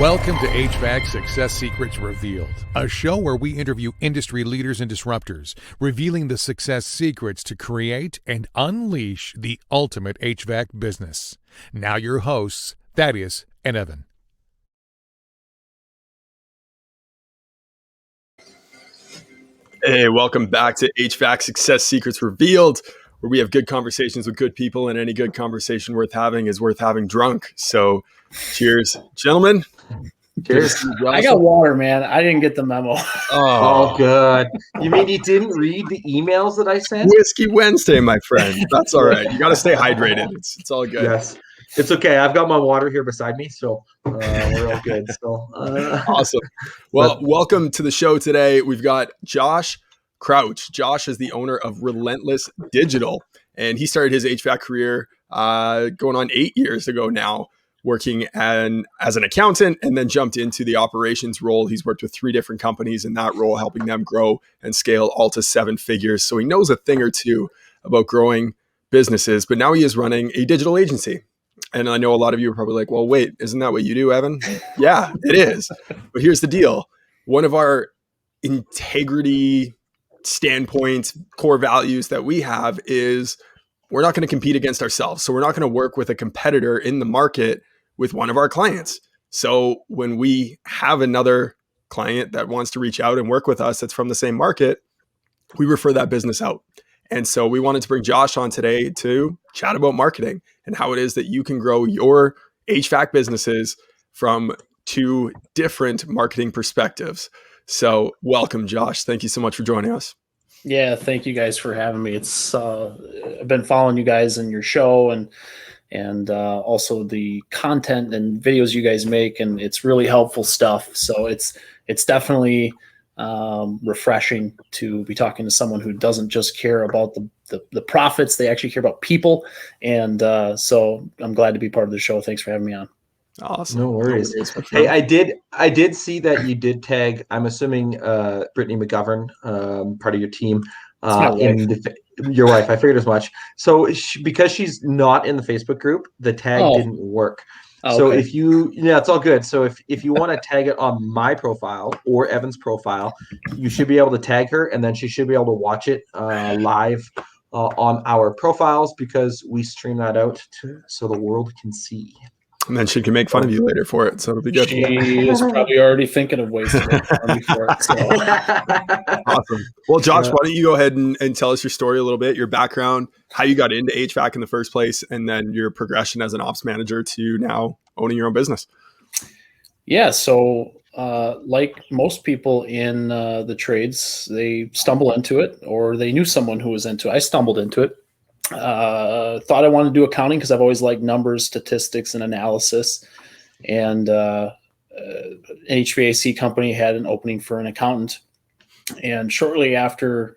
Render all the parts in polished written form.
Welcome to HVAC Success Secrets Revealed, a show where we interview industry leaders and disruptors, revealing the success secrets to create and unleash the ultimate HVAC business. Now your hosts, Thaddeus and Evan. Hey, welcome back to HVAC Success Secrets Revealed, where we have good conversations with good people, and any good conversation worth having is worth having drunk. So cheers, gentlemen. Cheers. I got water, man. I didn't get the memo. Oh, good. You mean you didn't read the emails that I sent? Whiskey Wednesday, my friend. That's all right. You got to stay hydrated. It's all good. Yes. It's okay. I've got my water here beside me, so we're all good. So awesome. Well, welcome to the show today. We've got Josh Crouch. Josh is the owner of Relentless Digital, and he started his HVAC career going on 8 years ago now, working as an accountant, and then jumped into the operations role. He's worked with 3 different companies in that role, helping them grow and scale all to 7 figures. So he knows a thing or two about growing businesses, but now he is running a digital agency. And I know a lot of you are probably like, well, wait, isn't that what you do, Evan? Yeah, it is. But here's the deal. One of our integrity standpoints, core values that we have is we're not going to compete against ourselves. So we're not going to work with a competitor in the market with one of our clients. So when we have another client that wants to reach out and work with us that's from the same market, we refer that business out. And so we wanted to bring Josh on today to chat about marketing and how it is that you can grow your HVAC businesses from 2 different marketing perspectives. So welcome, Josh. Thank you so much for joining us. Yeah, thank you guys for having me. It's I've been following you guys and your show and also the content and videos you guys make, and it's really helpful stuff. So it's definitely refreshing to be talking to someone who doesn't just care about the profits. They actually care about people. And so I'm glad to be part of the show. Thanks for having me on. Awesome. No worries. Hey, I did see that you did tag, I'm assuming Brittany McGovern, part of your team, your wife. I figured as much. So because she's not in the Facebook group, the tag didn't work. So if it's all good. So if you want to tag it on my profile or Evan's profile, you should be able to tag her, and then she should be able to watch it live on our profiles, because we stream that out so the world can see. And then she can make fun of you later for it, so it'll be good. She is probably already thinking of ways to make fun of me for it. So. Awesome. Well, Josh, why don't you go ahead and tell us your story a little bit, your background, how you got into HVAC in the first place, and then your progression as an ops manager to now owning your own business. Yeah, so like most people in the trades, they stumble into it, or they knew someone who was into it. I stumbled into it. Thought I wanted to do accounting because I've always liked numbers, statistics, and analysis. And an HVAC company had an opening for an accountant. And shortly after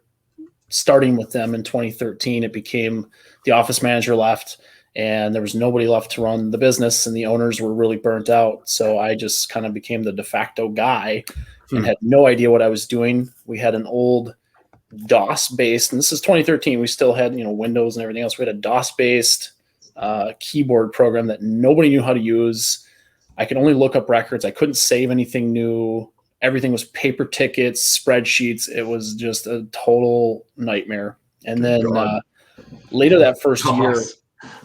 starting with them in 2013, it became the office manager left, and there was nobody left to run the business, and the owners were really burnt out. So I just kind of became the de facto guy and had no idea what I was doing. We had an old DOS-based, and this is 2013. We still had, Windows and everything else. We had a DOS-based keyboard program that nobody knew how to use. I could only look up records. I couldn't save anything new. Everything was paper tickets, spreadsheets. It was just a total nightmare. And then later that first year,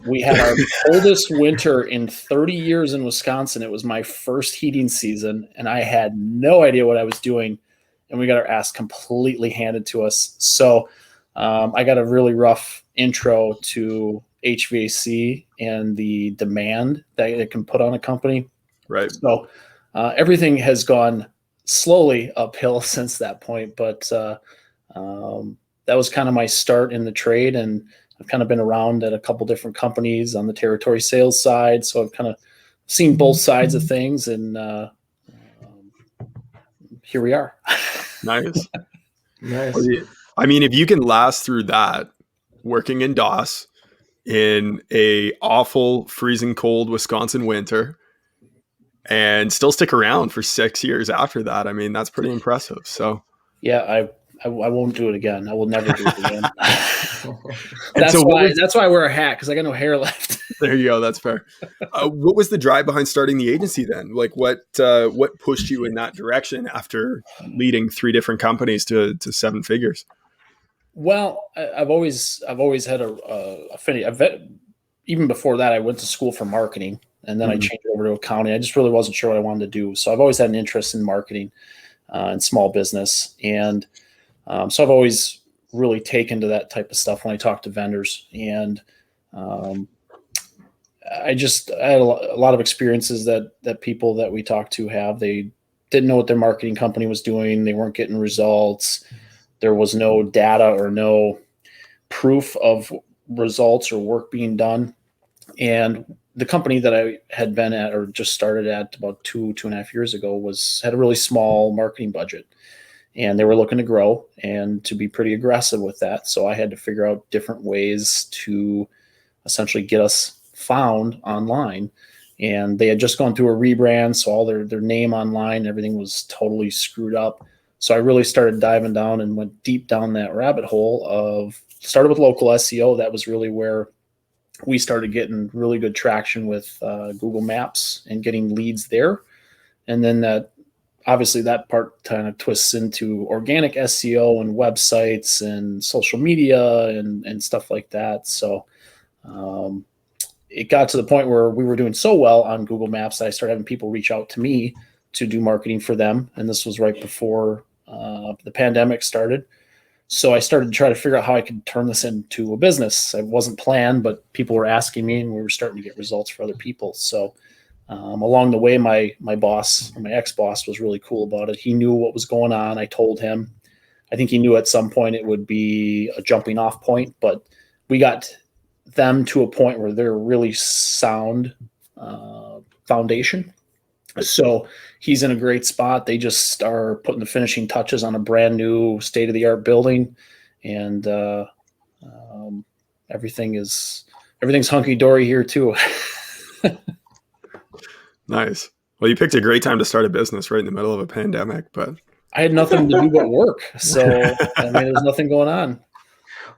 we had our coldest winter in 30 years in Wisconsin. It was my first heating season, and I had no idea what I was doing. And we got our ass completely handed to us. So I got a really rough intro to HVAC and the demand that it can put on a company. Right. So everything has gone slowly uphill since that point. But that was kind of my start in the trade. And I've kind of been around at a couple different companies on the territory sales side. So I've kind of seen both sides of things. And here we are. Nice. I mean, if you can last through that, working in DOS in a awful freezing cold Wisconsin winter, and still stick around for 6 years after that, I mean, that's pretty impressive. So yeah, I won't do it again. I will never do it again. That's why I wear a hat, because I got no hair left. There you go. That's fair. What was the drive behind starting the agency then? Like what pushed you in that direction after leading 3 different companies to 7 figures? Well, I've always had a affinity. Even before that, I went to school for marketing, and then I changed over to accounting. I just really wasn't sure what I wanted to do. So I've always had an interest in marketing and small business. And so I've always really taken to that type of stuff when I talk to vendors. And I had a lot of experiences that people that we talked to have. They didn't know what their marketing company was doing. They weren't getting results. There was no data or no proof of results or work being done. And the company that I had been at, or just started at about 2.5 years ago, had a really small marketing budget, and they were looking to grow and to be pretty aggressive with that. So I had to figure out different ways to essentially get us found online. And they had just gone through a rebrand, so all their name online, everything was totally screwed up. So I really started diving down and went deep down that rabbit hole of started with local SEO. That was really where we started getting really good traction with Google Maps and getting leads there. And then that part kind of twists into organic SEO and websites and social media and stuff like that. So it got to the point where we were doing so well on Google Maps that I started having people reach out to me to do marketing for them. And this was right before the pandemic started. So I started to try to figure out how I could turn this into a business. It wasn't planned, but people were asking me, and we were starting to get results for other people. So along the way, my boss, or my ex-boss, was really cool about it. He knew what was going on. I told him. I think he knew at some point it would be a jumping off point, but we got them to a point where they're really sound foundation. So he's in a great spot. They just are putting the finishing touches on a brand new state-of-the-art building, and everything's hunky-dory here too. Nice. Well, you picked a great time to start a business right in the middle of a pandemic, but I had nothing to do but work. So there's nothing going on.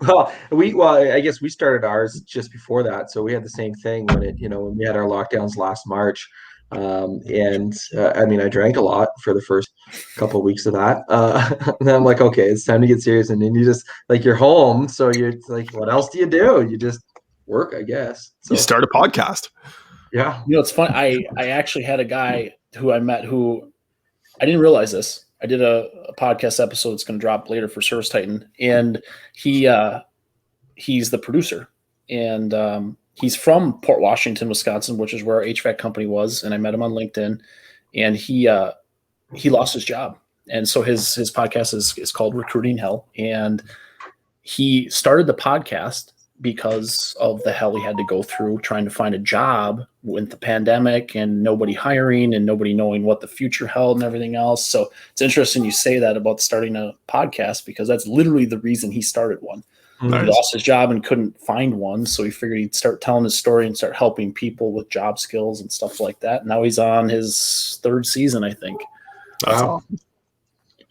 Well, I guess we started ours just before that, so we had the same thing when we had our lockdowns last March. I drank a lot for the first couple of weeks of that. And then I'm like, okay, it's time to get serious. And then you just you're home. So you're like, what else do? You just work, I guess. So you start a podcast. Yeah. It's funny. I actually had a guy who I met who I didn't realize this. I did a podcast episode that's going to drop later for Service Titan. And he's the producer, and, he's from Port Washington, Wisconsin, which is where our HVAC company was. And I met him on LinkedIn, and he lost his job. And so his podcast is called Recruiting Hell. And he started the podcast because of the hell he had to go through trying to find a job with the pandemic and nobody hiring and nobody knowing what the future held and everything else. So it's interesting you say that about starting a podcast, because that's literally the reason he started one. Nice. He lost his job and couldn't find one, so he figured he'd start telling his story and start helping people with job skills and stuff like that. Now he's on his 3rd season, I think. That's awesome.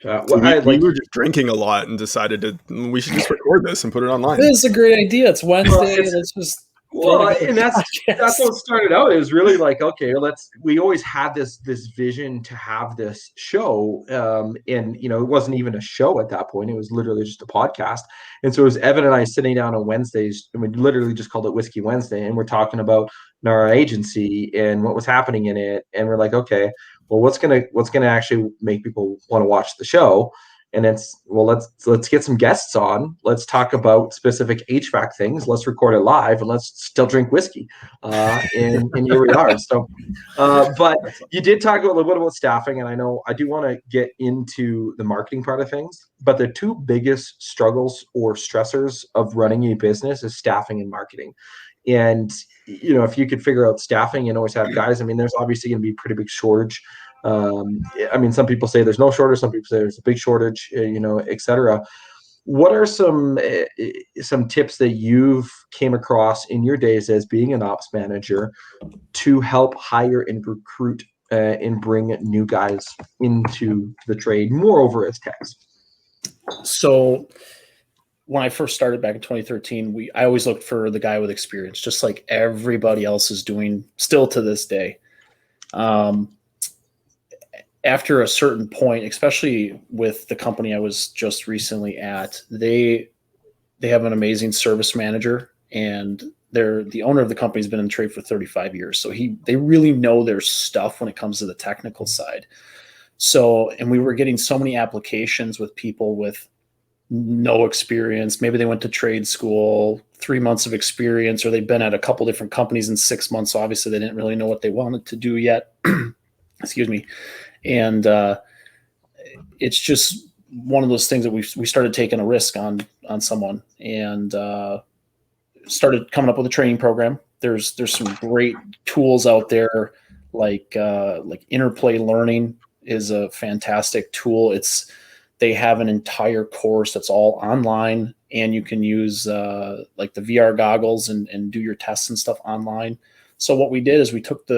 We were just drinking a lot and decided we should just record this and put it online. This is a great idea. It's Wednesday. Let's just. And that's what started out. It was really like, okay, we always had this vision to have this show. And it wasn't even a show at that point. It was literally just a podcast. And so it was Evan and I sitting down on Wednesdays, and we literally just called it Whiskey Wednesday. And we're talking about our agency and what was happening in it. And we're like, okay, well, what's going to actually make people want to watch the show? And let's get some guests on. Let's talk about specific HVAC things. Let's record it live, and let's still drink whiskey. And here we are. So, but you did talk a little bit about staffing, and I know I do want to get into the marketing part of things. But the 2 biggest struggles or stressors of running a business is staffing and marketing. And if you could figure out staffing and always have guys, there's obviously going to be a pretty big shortage. Some people say there's no shortage, some people say there's a big shortage, etc. What are some tips that you've came across in your days as being an ops manager to help hire and recruit and bring new guys into the trade, moreover as techs? So when I first started back in 2013, I always looked for the guy with experience, just like everybody else is doing still to this day. After a certain point, especially with the company I was just recently at, they have an amazing service manager, and the owner of the company has been in the trade for 35 years. So they really know their stuff when it comes to the technical side. So, and we were getting so many applications with people with no experience. Maybe they went to trade school, 3 months of experience, or they've been at a couple different companies in 6 months. So obviously they didn't really know what they wanted to do yet. Excuse me. And it's just one of those things that we started taking a risk on someone, and started coming up with a training program. There's some great tools out there, like Interplay Learning is a fantastic tool. They have an entire course that's all online, and you can use like the VR goggles and do your tests and stuff online. So what we did is we took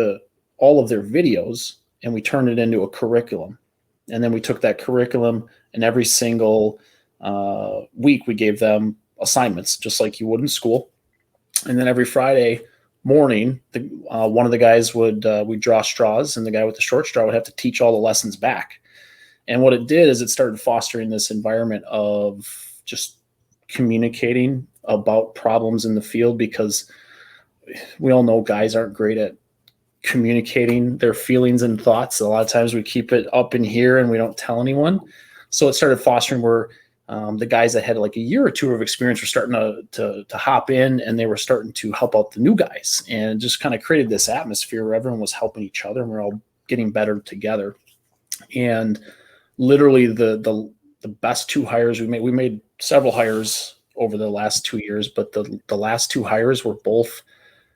all of their videos and we turned it into a curriculum. And then we took that curriculum, and every single week we gave them assignments, just like you would in school. And then every Friday morning, one of the guys we'd draw straws, and the guy with the short straw would have to teach all the lessons back. And what it did is it started fostering this environment of just communicating about problems in the field, because we all know guys aren't great at communicating their feelings and thoughts. A lot of times we keep it up in here and we don't tell anyone. So it started fostering where the guys that had like a year or two of experience were starting to hop in, and they were starting to help out the new guys, and just kind of created this atmosphere where everyone was helping each other and we're all getting better together. And literally the best 2 hires we made several hires over the last 2 years, but the last 2 hires were both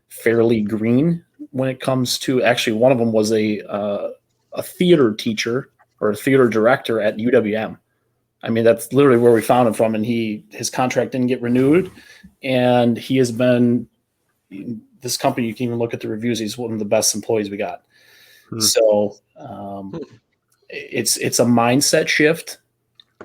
fairly green when it comes to, actually one of them was a theater teacher or a theater director at UWM. I mean, that's literally where we found him from, and his contract didn't get renewed, and he has been, this company, you can even look at the reviews, he's one of the best employees we got. So it's a mindset shift,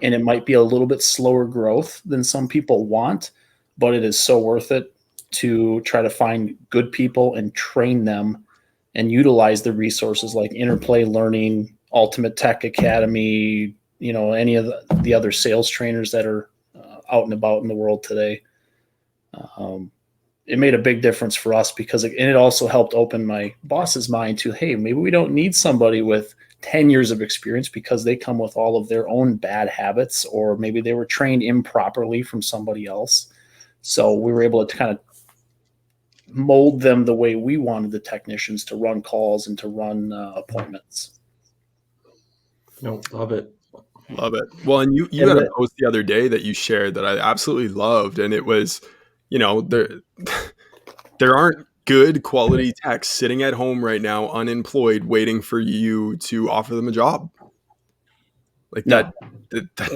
and it might be a little bit slower growth than some people want, but it is so worth it to try to find good people and train them and utilize the resources like Interplay Learning, Ultimate Tech Academy, any of the other sales trainers that are out and about in the world today. It made a big difference for us, because it also helped open my boss's mind to, hey, maybe we don't need somebody with 10 years of experience, because they come with all of their own bad habits, or maybe they were trained improperly from somebody else. So we were able to kind of mold them the way we wanted the technicians to run calls and to run appointments. No, love it. Love it. Well, and you had a post the other day that you shared that I absolutely loved. And it was, there aren't good quality techs sitting at home right now, unemployed, waiting for you to offer them a job. Like that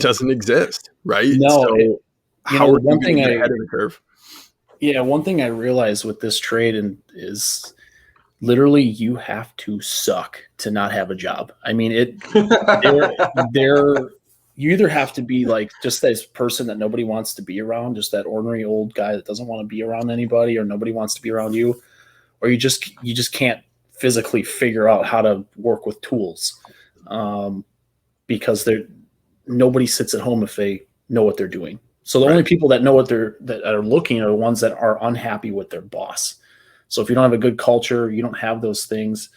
doesn't exist, right? No. So how are you getting ahead of the curve? Yeah, one thing I realized with this trade is literally you have to suck to not have a job. I mean, you either have to be like just this person that nobody wants to be around, just that ordinary old guy that doesn't want to be around anybody, or nobody wants to be around you, or you just can't physically figure out how to work with tools, because nobody sits at home if they know what they're doing. So the only people that know that are looking are the ones that are unhappy with their boss. So if you don't have a good culture, you don't have those things,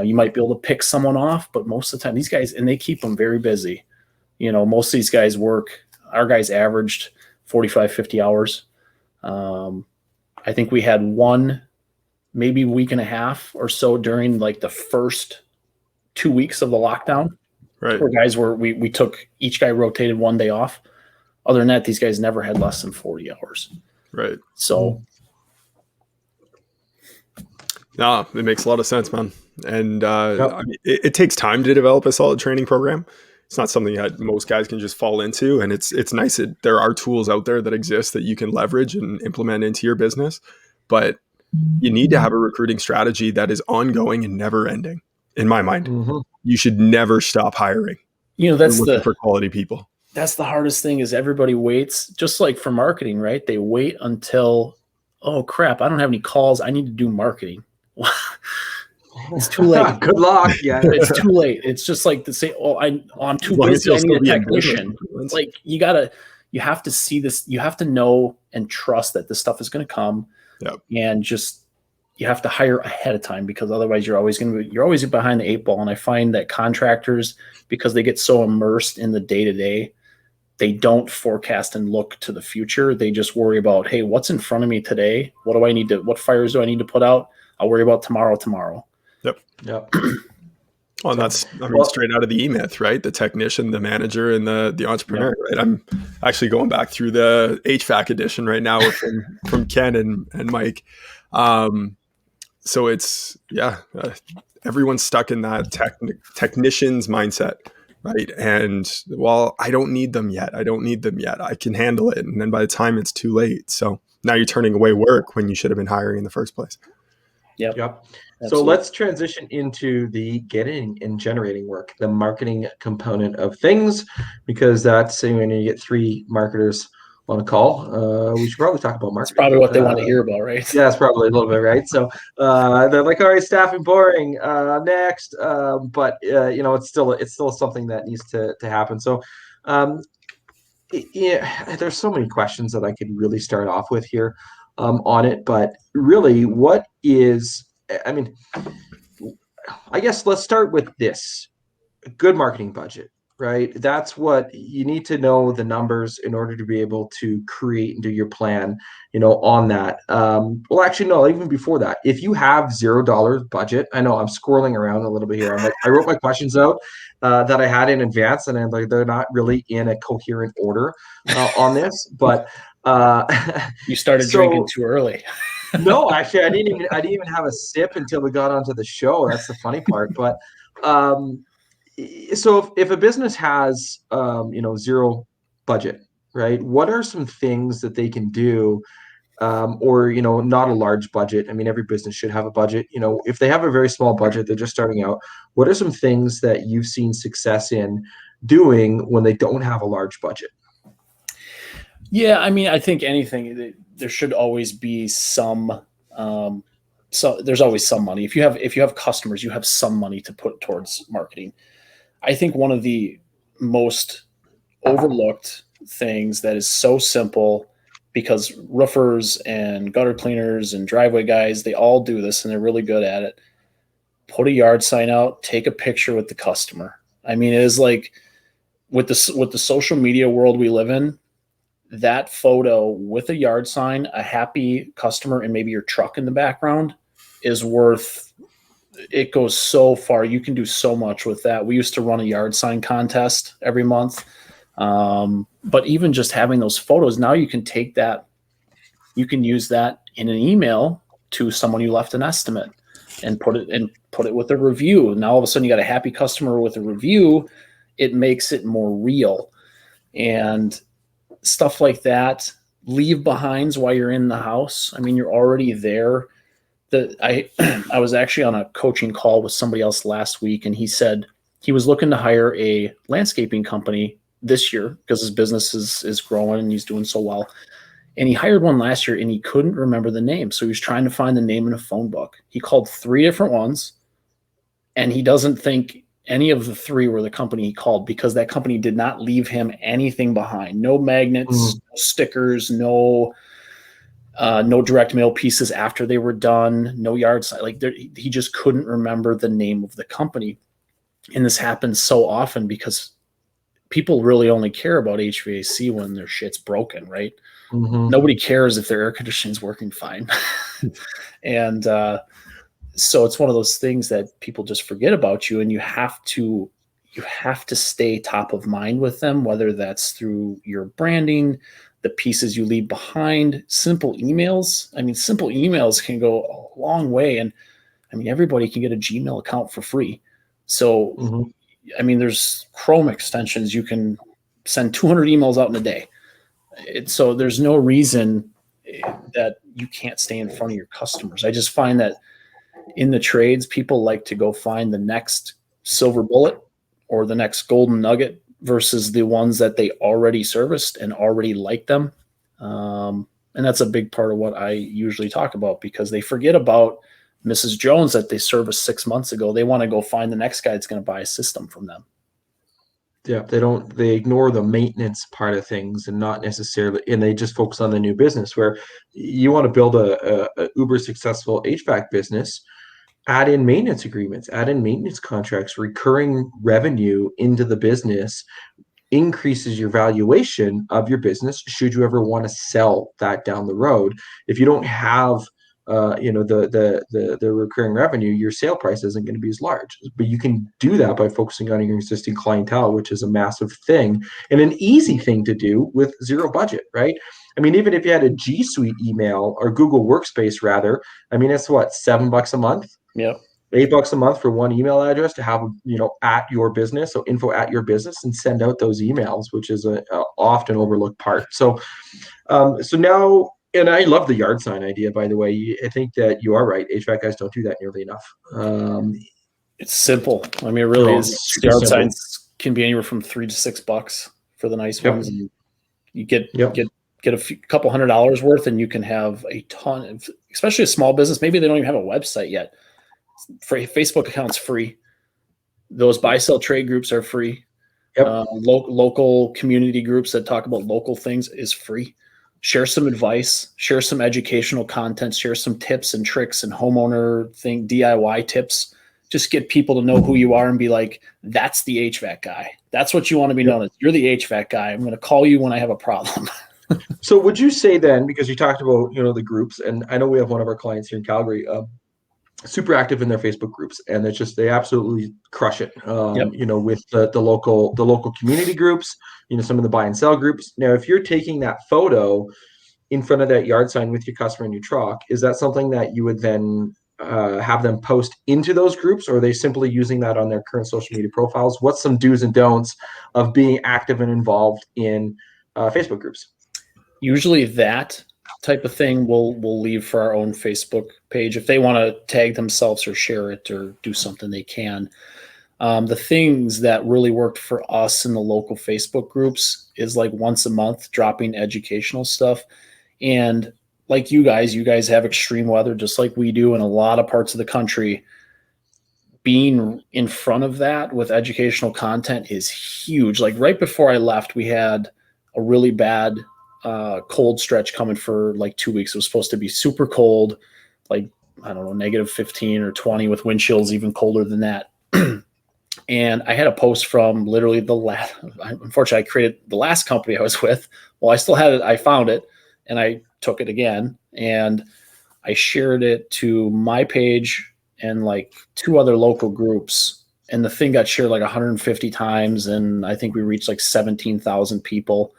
you might be able to pick someone off, but most of the time these guys, and they keep them very busy. Most of these guys our guys averaged 45, 50 hours. I think we had one, maybe week and a half or so during like the first 2 weeks of the lockdown, right? Where guys we took, each guy rotated 1 day off. Other than that, these guys never had less than 40 hours. Right. So. No, it makes a lot of sense, man. And I mean, it takes time to develop a solid training program. It's not something that most guys can just fall into. And it's nice that there are tools out there that exist that you can leverage and implement into your business. But you need to have a recruiting strategy that is ongoing and never ending. In my mind, you should never stop hiring. That's looking for quality people. that's the hardest thing is everybody waits, just like for marketing, right? They wait until, oh crap, I don't have any calls. I need to do marketing. It's too late. Good luck. Yeah. It's too late. It's just like to say, I'm too busy. I need a technician. Like you have to see this. You have to know and trust that this stuff is going to come. Yep. And just, you have to hire ahead of time, because otherwise you're always behind the eight ball. And I find that contractors, because they get so immersed in the day to day, they don't forecast and look to the future. They just worry about, hey, what's in front of me today? What fires do I need to put out? I'll worry about tomorrow. Yep. Well, and that's, straight out of the E-Myth, right? The technician, the manager, and the entrepreneur, right? I'm actually going back through the HVAC edition right now from Ken and Mike. So it's, everyone's stuck in that technician's mindset, right? And, well, I don't need them yet. I can handle it. And then by the time it's too late. So now you're turning away work when you should have been hiring in the first place. Yep. So let's transition into the getting and generating work, the marketing component of things, because that's when you get three marketers on a call. We should probably talk about marketing. That's probably what they want to hear about, right? Yeah, it's probably a little bit, right? So they're like, all right, staffing boring. Next, but it's still something that needs to happen. So there's so many questions that I could really start off with here on it, but really, what is? I guess let's start with this: a good marketing budget, right? That's what you need to know, the numbers, in order to be able to create and do your plan, on that. Well, actually, no, even before that, if you have $0 budget, I know I'm squirreling around a little bit here. I wrote my questions out that I had in advance, and they're not really in a coherent order on this, but you started drinking too early. No, actually, I didn't even have a sip until we got onto the show. That's the funny part. But so if a business has zero budget, right? What are some things that they can do, or not a large budget? I mean, every business should have a budget. If they have a very small budget, they're just starting out. What are some things that you've seen success in doing when they don't have a large budget? Yeah, I think anything, there should always be some. So there's always some money. If you have customers, you have some money to put towards marketing. I think one of the most overlooked things that is so simple, because roofers and gutter cleaners and driveway guys, they all do this and they're really good at it. Put a yard sign out, take a picture with the customer. It is like with the social media world we live in, that photo with a yard sign, a happy customer, and maybe your truck in the background is worth, it goes so far. You can do so much with that. We used to run a yard sign contest every month. But even just having those photos, now you can take that, you can use that in an email to someone you left an estimate and put it with a review. Now all of a sudden you got a happy customer with a review. It makes it more real. And stuff like that, leave behinds while you're in the house. You're already there. I was actually on a coaching call with somebody else last week, and he said he was looking to hire a landscaping company this year because his business is growing and he's doing so well. And he hired one last year and he couldn't remember the name. So he was trying to find the name in a phone book. He called 3 different ones, and he doesn't think any of the 3 were the company he called, because that company did not leave him anything behind. No magnets, no stickers, no direct mail pieces after they were done, no yard sign. He just couldn't remember the name of the company. And this happens so often because people really only care about HVAC when their shit's broken, right? Mm-hmm. Nobody cares if their air conditioning is working fine. And so it's one of those things that people just forget about you, and you have to stay top of mind with them, whether that's through your branding, the pieces you leave behind, simple emails. Simple emails can go a long way. And everybody can get a Gmail account for free. So, there's Chrome extensions. You can send 200 emails out in a day. So there's no reason that you can't stay in front of your customers. I just find that in the trades, people like to go find the next silver bullet or the next golden nugget versus the ones that they already serviced and already like them. And that's a big part of what I usually talk about, because they forget about Mrs. Jones that they serviced 6 months ago. They want to go find the next guy that's going to buy a system from them. Yeah, they ignore the maintenance part of things and not necessarily, and they just focus on the new business. Where you want to build a uber successful HVAC business, add in maintenance agreements, add in maintenance contracts, recurring revenue into the business increases your valuation of your business should you ever want to sell that down the road. If you don't have the recurring revenue, your sale price isn't going to be as large. But you can do that by focusing on your existing clientele, which is a massive thing and an easy thing to do with zero budget, right? I mean, even if you had a G Suite email or Google Workspace rather, I mean, it's what, $7 a month? Yep. $8 a month for one email address to have, at your business. So info at your business, and send out those emails, which is a often overlooked part. So now, and I love the yard sign idea, by the way. I think that you are right. HVAC guys don't do that nearly enough. It's simple. I mean, it really is. Yard signs can be anywhere from $3 to $6 for the nice ones. And you get a couple $100 worth, and you can have a ton of, especially a small business. Maybe they don't even have a website yet. Facebook account's free. Those buy sell trade groups are free. Yep. Local community groups that talk about local things is free. Share some advice, share some educational content, share some tips and tricks and homeowner thing, DIY tips. Just get people to know who you are and be like, that's the HVAC guy. That's what you want to be known as. You're the HVAC guy. I'm going to call you when I have a problem. So would you say then, because you talked about, the groups, and I know we have one of our clients here in Calgary, super active in their Facebook groups, and it's just, they absolutely crush it. With the local community groups, some of the buy and sell groups. Now, if you're taking that photo in front of that yard sign with your customer in your truck, is that something that you would then have them post into those groups, or are they simply using that on their current social media profiles? What's some do's and don'ts of being active and involved in Facebook groups? Usually that type of thing we'll leave for our own Facebook page. If they want to tag themselves or share it or do something, they can. The things that really worked for us in the local Facebook groups is like once a month dropping educational stuff. And like you guys have extreme weather just like we do in a lot of parts of the country. Being in front of that with educational content is huge. Like right before I left, we had a really bad cold stretch coming for like 2 weeks. It was supposed to be super cold, like, I don't know, negative 15 or 20 with wind chills even colder than that. And I had a post from literally unfortunately I created the last company I was with. Well, I still had it. I found it and I took it again and I shared it to my page and like 2 other local groups. And the thing got shared like 150 times. And I think we reached like 17,000 people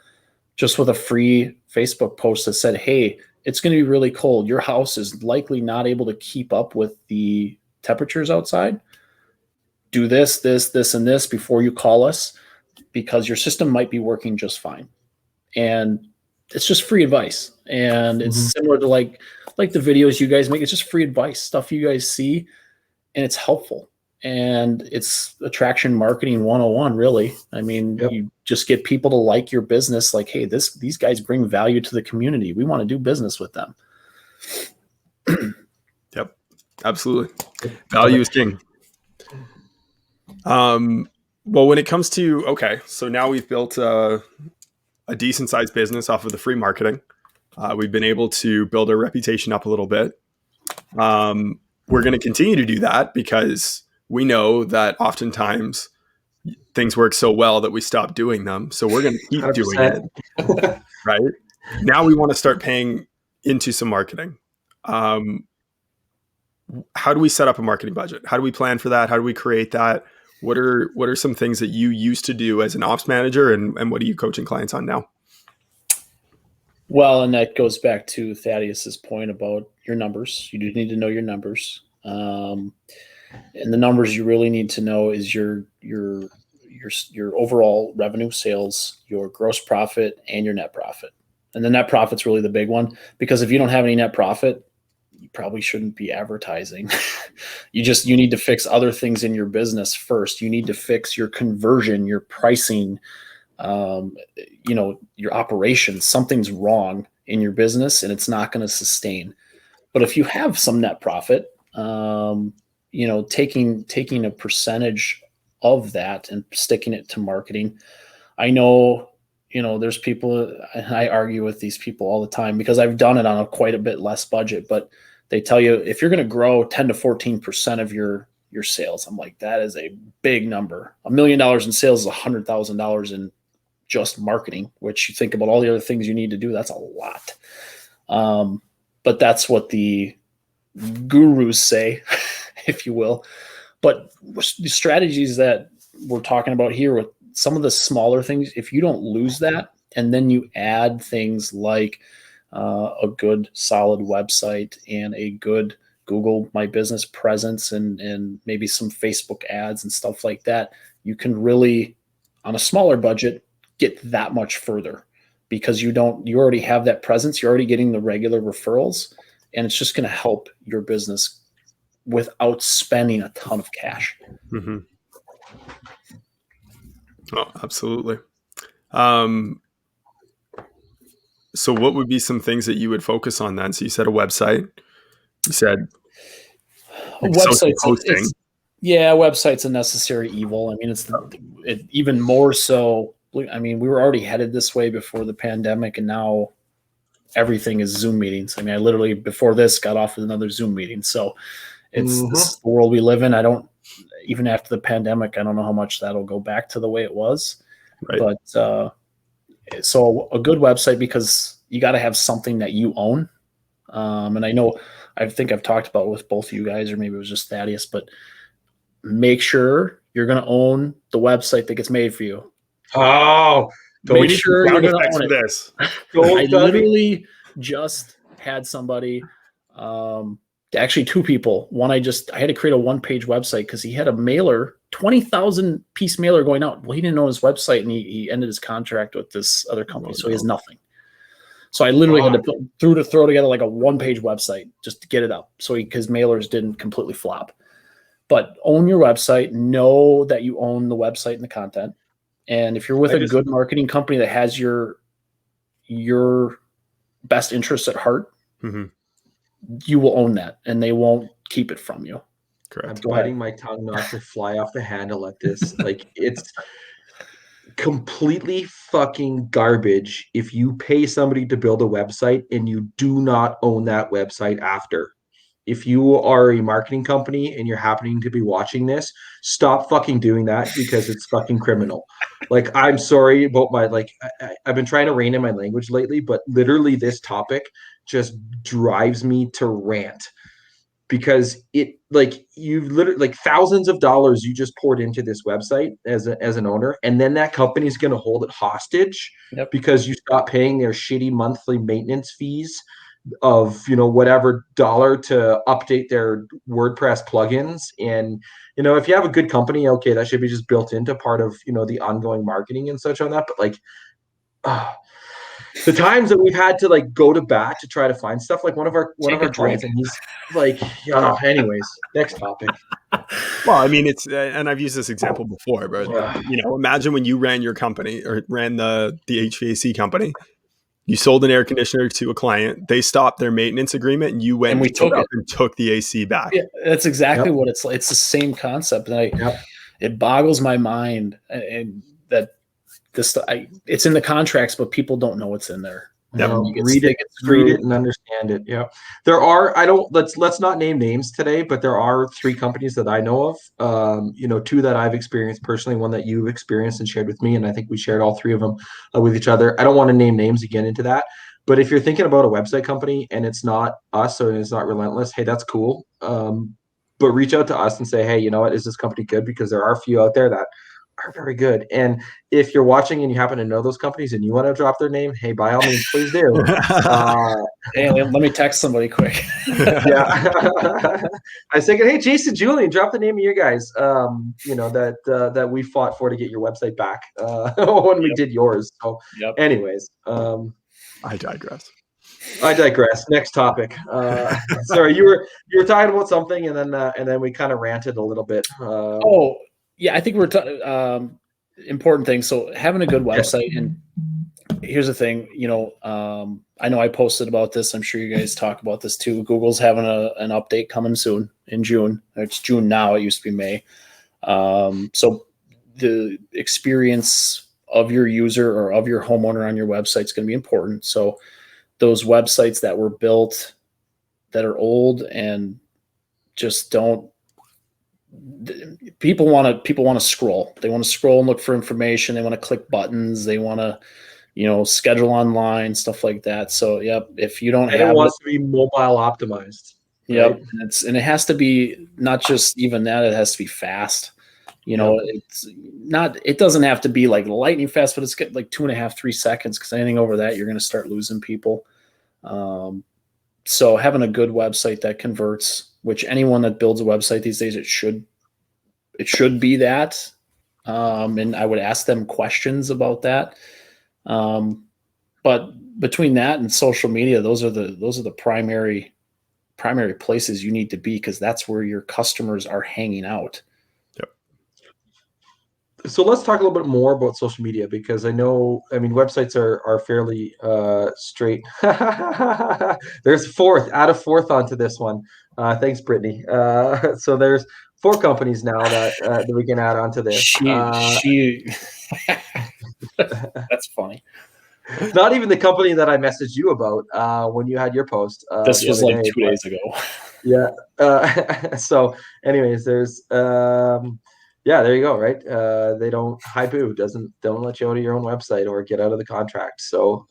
just with a free Facebook post that said, hey, it's going to be really cold. Your house is likely not able to keep up with the temperatures outside. Do this, and this before you call us, because your system might be working just fine. And it's just free advice. And it's similar to like the videos you guys make. It's just free advice, stuff you guys see, and it's helpful. And it's attraction marketing 101, really. I mean, You just get people to like your business. Like, hey, these guys bring value to the community. We want to do business with them. Yep, absolutely. Value is king. Well, when it comes to, so now we've built a decent sized business off of the free marketing. We've been able to build our reputation up a little bit. We're going to continue to do that because we know that oftentimes things work so well that we stop doing them. So we're going to keep 100%. Doing it. Right now, we want to start paying into some marketing. How do we set up a marketing budget? How do we plan for that? How do we create that? What are some things that you used to do as an ops manager, and what are you coaching clients on now? Well, and that goes back to Thaddeus's point about your numbers. You do need to know your numbers. And the numbers you really need to know is your overall revenue, sales, your gross profit, and your net profit. And the net profit's really the big one, because if you don't have any net profit, you probably shouldn't be advertising. You need to fix other things in your business first. You need to fix your conversion, your pricing, your operations. Something's wrong in your business and it's not going to sustain. But if you have some net profit, taking a percentage of that and sticking it to marketing. I know, there's people, and I argue with these people all the time because I've done it on quite a bit less budget, but they tell you if you're going to grow 10 to 14% of your sales, I'm like, that is a big number. $1 million in sales is $100,000 in just marketing, which you think about all the other things you need to do. That's a lot. But that's what the gurus say, if you will. But the strategies that we're talking about here with some of the smaller things, if you don't lose that, and then you add things like a good solid website and a good Google My Business presence and maybe some Facebook ads and stuff like that, you can really, on a smaller budget, get that much further because you already have that presence. You're already getting the regular referrals, and it's just going to help your business without spending a ton of cash. Mm-hmm. Oh, absolutely. So what would be some things that you would focus on then? So you said a website. You said website's website's a necessary evil. I mean, it's even more so. I mean, we were already headed this way before the pandemic, and now everything is Zoom meetings. I mean, I literally before this got off with another Zoom meeting. So this is the world we live in. Even after the pandemic, I don't know how much that'll go back to the way it was. Right. But so a good website, because you got to have something that you own. And I think I've talked about it with both of you guys, or maybe it was just Thaddeus, but make sure you're going to own the website that gets made for you. Oh, make sure you're going to own it. This. I literally just had somebody, actually two people. One, I had to create a 1-page website because he had a mailer, 20,000 piece mailer going out. Well, he didn't know his website, and he ended his contract with this other company. So he has nothing. So I literally had to throw together like a 1-page website just to get it up. So his mailers didn't completely flop. But own your website, know that you own the website and the content. And if you're with a good marketing company that has your best interests at heart, you will own that, and they won't keep it from you. Correct. I'm biting my tongue not to fly off the handle at this. Like, it's completely fucking garbage if you pay somebody to build a website and you do not own that website after. If you are a marketing company and you're happening to be watching this, stop fucking doing that because it's fucking criminal. Like, I'm sorry about I've been trying to rein in my language lately, but literally this topic just drives me to rant because you've literally thousands of dollars you just poured into this website as an owner, and then that company's going to hold it hostage because you stop paying their shitty monthly maintenance fees of whatever dollar to update their WordPress plugins. And if you have a good company, okay, that should be just built into part of the ongoing marketing and such on that. But the times that we've had to go to bat to try to find stuff, like one of our clients, and he's like, anyways, next topic. Well, I mean, it's and I've used this example before, but imagine when you ran your company or ran the HVAC company. You sold an air conditioner to a client. They stopped their maintenance agreement, and you went and took the AC back. Yeah, that's exactly what it's like. It's the same concept, and it boggles my mind, and that it's in the contracts, but people don't know what's in there. Read it and understand it. Yeah, there are. Let's not name names today, but there are 3 companies that I know of. 2 that I've experienced personally, one that you've experienced and shared with me, and I think we shared all 3 of them with each other. I don't want to name names again into that, but if you're thinking about a website company and it's not us or it's not Relentless, hey, that's cool. But reach out to us and say, hey, you know what, is this company good? Because there are a few out there that are very good. And if you're watching and you happen to know those companies and you want to drop their name, hey, by all means, please do. Hey, let me text somebody quick. Yeah. I was thinking, hey, Jason, Julian, drop the name of your guys, that we fought for to get your website back when we did yours. So anyways. I digress. I digress. Next topic. Sorry, you were talking about something, and then we kind of ranted a little bit. Oh, yeah, I think we're important things. So having a good website, and here's the thing, I know I posted about this. I'm sure you guys talk about this too. Google's having an update coming soon in June. It's June now. It used to be May. So the experience of your user or of your homeowner on your website is going to be important. So those websites that were built that are old and just don't, people want to scroll. They want to scroll and look for information. They want to click buttons. They want to, schedule online, stuff like that. So, yep, if you don't have it wants to be mobile optimized. Yep. Right? And it has to be not just even that, it has to be fast. It doesn't have to be like lightning fast, but it's got like 2.5, 3 seconds, because anything over that, you're going to start losing people. So having a good website that converts, which anyone that builds a website these days, it should be that. And I would ask them questions about that. But between that and social media, those are the primary places you need to be, because that's where your customers are hanging out. So let's talk a little bit more about social media, because websites are fairly straight. There's add a fourth onto this one. Thanks, Brittany. So there's 4 companies now that we can add onto this. That's funny. Not even the company that I messaged you about when you had your post. This was like 2 days ago. Yeah. So anyways, there's there you go. Right. They don't, don't let you out of your own website or get out of the contract. So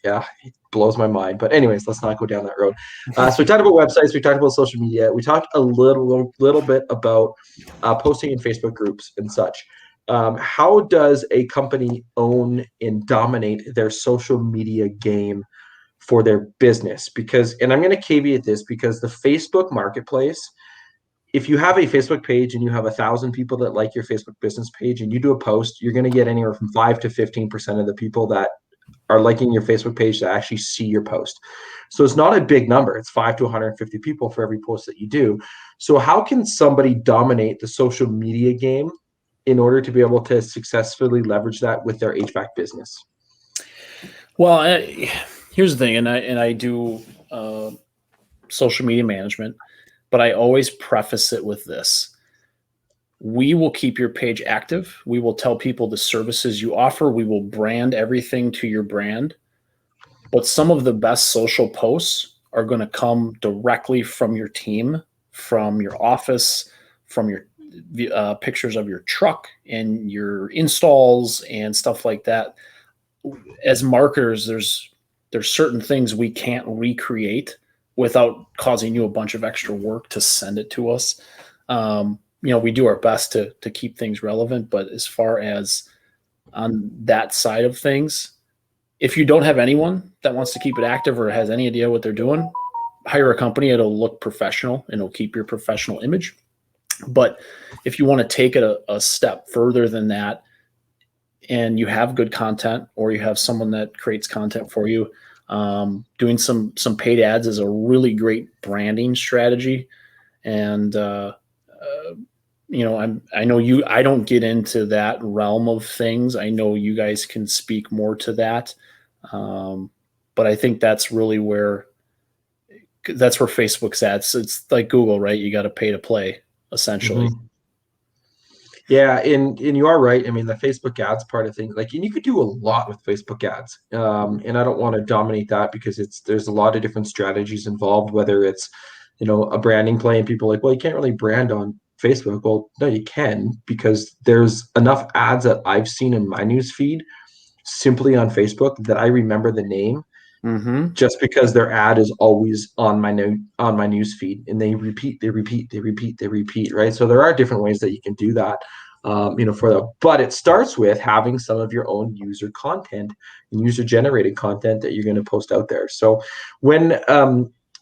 it blows my mind. But anyways, let's not go down that road. So we talked about websites. We talked about social media. We talked a little bit about posting in Facebook groups and such. How does a company own and dominate their social media game for their business? And I'm going to caveat this, because the Facebook marketplace, if you have a Facebook page and you have 1,000 people that like your Facebook business page and you do a post, you're going to get anywhere from 5 to 15% of the people that are liking your Facebook page to actually see your post. So it's not a big number. It's 5 to 150 people for every post that you do. So how can somebody dominate the social media game in order to be able to successfully leverage that with their HVAC business? Well, here's the thing, and I do social media management, but I always preface it with this. We will keep your page active. We will tell people the services you offer. We will brand everything to your brand. But some of the best social posts are going to come directly from your team, from your office, from your pictures of your truck and your installs and stuff like that. As marketers, there's certain things we can't recreate without causing you a bunch of extra work to send it to us. We do our best to keep things relevant, but as far as on that side of things, if you don't have anyone that wants to keep it active or has any idea what they're doing, hire a company. It'll look professional and it'll keep your professional image. But if you want to take it a step further than that, and you have good content, or you have someone that creates content for you, doing some paid ads is a really great branding strategy. And I know I don't get into that realm of things. I know you guys can speak more to that. But I think that's really where Facebook's at. So it's like Google, right? You got to pay to play, essentially. Mm-hmm. Yeah, and you are right. I mean, the Facebook ads part of things, and you could do a lot with Facebook ads. And I don't want to dominate that, because there's a lot of different strategies involved, whether it's, a branding play, and people are like, well, you can't really brand on Facebook. Well, no, you can, because there's enough ads that I've seen in my news feed simply on Facebook that I remember the name. Mm-hmm. Just because their ad is always on my news feed, and they repeat, right? So there are different ways that you can do that, for that. But it starts with having some of your own user content and user generated content that you're going to post out there. So when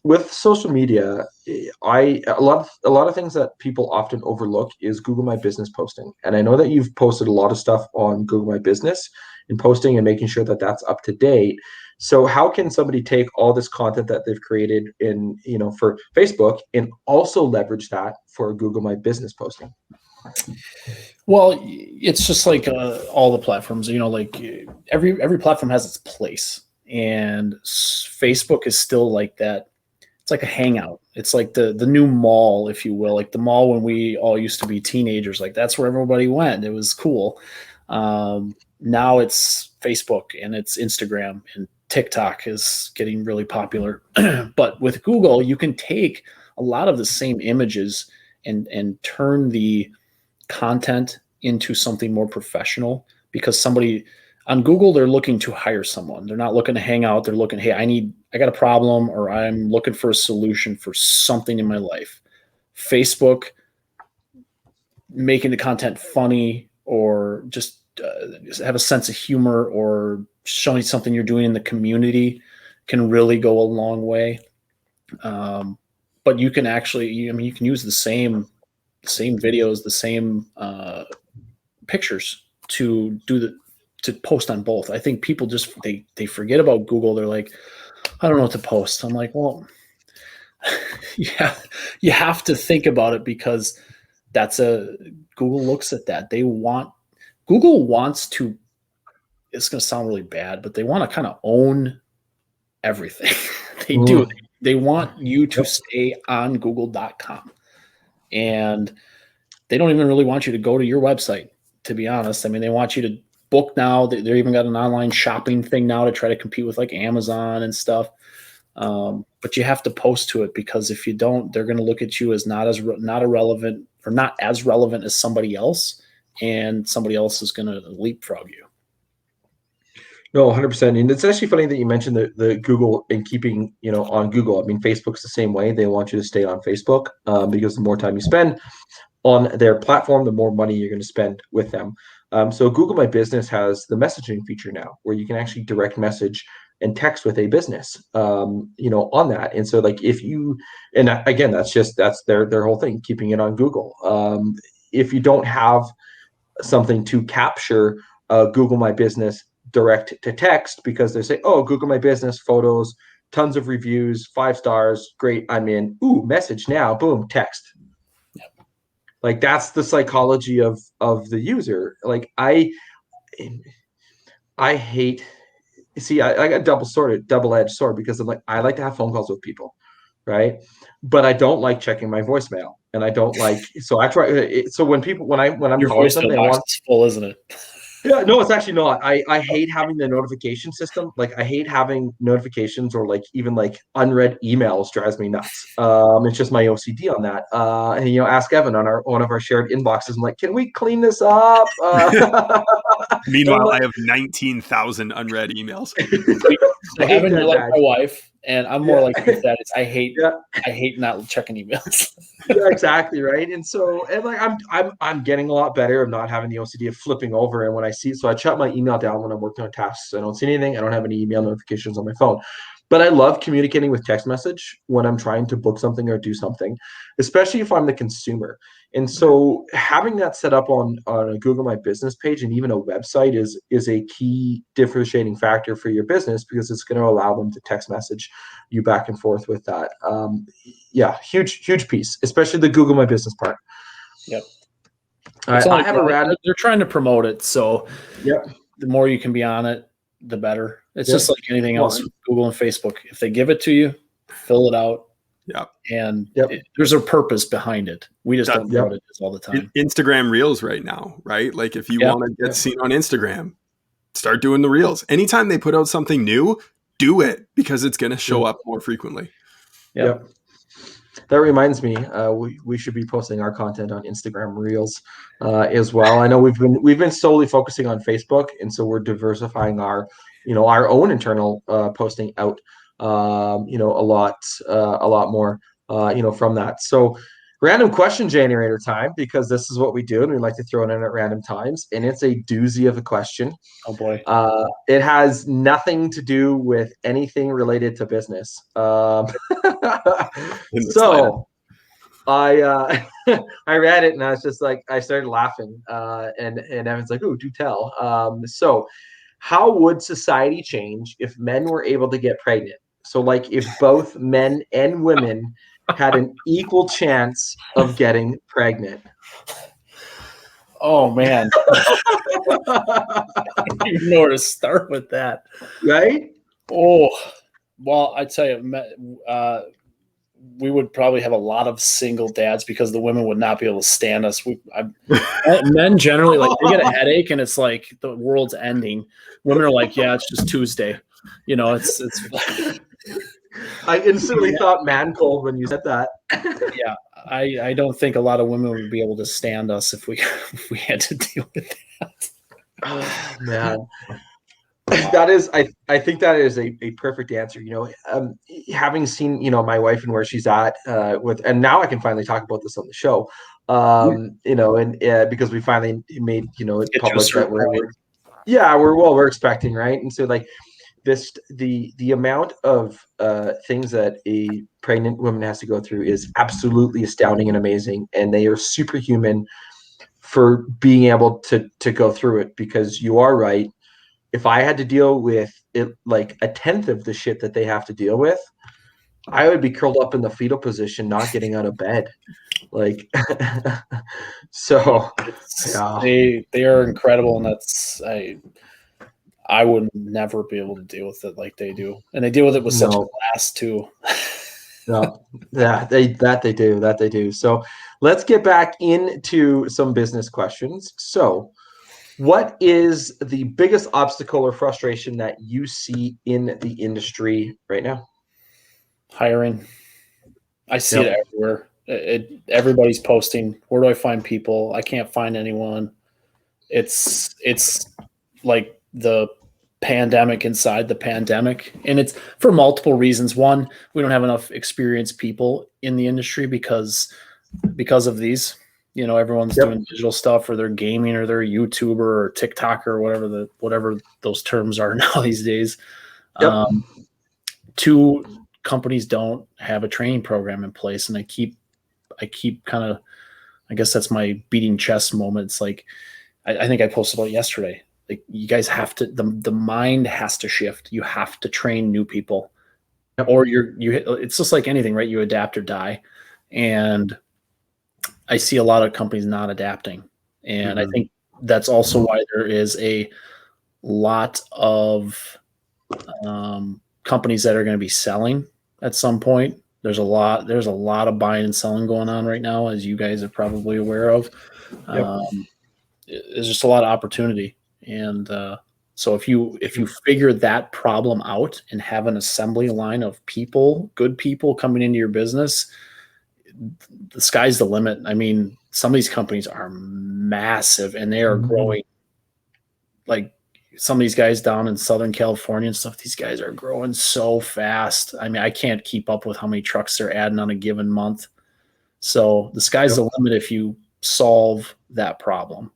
with social media, a lot of things that people often overlook is Google My Business posting. And I know that you've posted a lot of stuff on Google My Business and posting and making sure that that's up to date. So how can somebody take all this content that they've created in, for Facebook and also leverage that for a Google My Business posting? Well, it's just like all the platforms, like every platform has its place, and Facebook is still like that. It's like a hangout. It's like the new mall, if you will, like the mall when we all used to be teenagers. Like that's where everybody went. It was cool. Now it's Facebook and it's Instagram, and TikTok is getting really popular. But with Google, you can take a lot of the same images and turn the content into something more professional, because somebody on Google, they're looking to hire someone. They're not looking to hang out. They're looking, hey, I got a problem, or I'm looking for a solution for something in my life. Facebook, making the content funny, or just have a sense of humor, or showing something you're doing in the community, can really go a long way. But you can actually, you can use the same videos, the same pictures to post on both. I think people just they forget about Google. They're like, I don't know what to post. I'm like, well, yeah, you have to think about it, because Google looks at that. Google wants to, it's going to sound really bad, but they want to kind of own everything. They do. They want you to stay on google.com, and they don't even really want you to go to your website, to be honest. I mean, they want you to book now. They're even got an online shopping thing now to try to compete with like Amazon and stuff. But you have to post to it, because if you don't, they're going to look at you as not as relevant as somebody else, and somebody else is going to leapfrog you. No, 100%. And it's actually funny that you mentioned the Google and keeping, on Google. I mean, Facebook's the same way. They want you to stay on Facebook, because the more time you spend on their platform, the more money you're going to spend with them. So Google My Business has the messaging feature now, where you can actually direct message and text with a business, on that. And so like if you, and again, that's their whole thing, keeping it on Google. If you don't have something to capture Google My Business direct to text, because they say, oh, Google My Business, photos, tons of reviews, 5 stars, great, I'm in. Ooh, message now, boom, text. Like that's the psychology of the user. Like I hate. See, I got double-edged sword, because I'm like, I like to have phone calls with people, right? But I don't like checking my voicemail, and I don't like. So I try. So when I'm Your calling them, voicemail box is full, isn't it? Yeah, no, it's actually not. I hate having the notification system. Like I hate having notifications, or like even like unread emails drives me nuts. It's just my OCD on that. And ask Evan on one of our shared inboxes. I'm like, can we clean this up? Meanwhile, I have 19,000 unread emails. So Evan, you're like my wife, and I'm more like that. I hate not checking emails. Yeah, exactly, right. And so, and like I'm getting a lot better of not having the OCD of flipping over. And when I see, so I shut my email down when I'm working on tasks. I don't see anything. I don't have any email notifications on my phone. But I love communicating with text message when I'm trying to book something or do something, especially if I'm the consumer. And so having that set up on a Google My Business page and even a website is a key differentiating factor for your business, because it's going to allow them to text message you back and forth with that. Huge piece, especially the Google My Business part. Yep. I have a rad. They're trying to promote it, so yep. The more you can be on it, the better. It's just like anything else with Google and Facebook. If they give it to you, fill it out. Yeah. And there's a purpose behind it. We just don't know what it is all the time. Instagram Reels right now, right? Like if you want to get seen on Instagram, start doing the Reels. Anytime they put out something new, do it, because it's going to show up more frequently. Yep. That reminds me, we should be posting our content on Instagram Reels as well. I know we've been solely focusing on Facebook, and so we're diversifying our own internal posting out, a lot more, from that. So, random question generator time, because this is what we do, and we like to throw it in at random times, and it's a doozy of a question. Oh boy! It has nothing to do with anything related to business. So I I read it, and I was just like, I started laughing, and Evan's like, "Ooh, do tell." So how would society change if men were able to get pregnant? So like if both men and women had an equal chance of getting pregnant. Oh man. I don't even know where to start with that. Right? Oh, well, I tell you, we would probably have a lot of single dads because the women would not be able to stand us. Men generally, like, they get a headache and it's like the world's ending. Women are like, yeah, it's just Tuesday. It's I instantly thought man cold when you said that. yeah. I don't think a lot of women would be able to stand us if we had to deal with that. Oh, man. That is, I think that is a perfect answer. Having seen, my wife and where she's at and now I can finally talk about this on the show, and because we finally made, it public that we're expecting, right? And so like the amount of things that a pregnant woman has to go through is absolutely astounding and amazing. And they are superhuman for being able to go through it, because you are right. If I had to deal with it like a tenth of the shit that they have to deal with, I would be curled up in the fetal position, not getting out of bed. Like, so yeah. They are incredible, and that's I would never be able to deal with it like they do, and they deal with it with such class too. No, yeah, they do. So let's get back into some business questions. So, what is the biggest obstacle or frustration that you see in the industry right now? Hiring. I see it everywhere. Everybody's posting, where do I find people? I can't find anyone. It's like the pandemic inside the pandemic, and it's for multiple reasons. One, we don't have enough experienced people in the industry because of these. Everyone's doing digital stuff, or they're gaming, or they're a YouTuber or TikToker or whatever those terms are now these days. Two, companies don't have a training program in place, and I keep kind of, I guess that's my beating chest moment. It's like, I think I posted about yesterday. Like, you guys have to, the mind has to shift. You have to train new people, or it's just like anything, right? You adapt or die. And I see a lot of companies not adapting. And I think that's also why there is a lot of companies that are going to be selling at some point. There's a lot of buying and selling going on right now, as you guys are probably aware of. There's just a lot of opportunity. And so if you figure that problem out and have an assembly line of people, good people coming into your business, the sky's the limit. I mean, some of these companies are massive, and they are growing. Like, some of these guys down in Southern California and stuff, these guys are growing so fast. I mean, I can't keep up with how many trucks they're adding on a given month. So the sky's the limit if you solve that problem.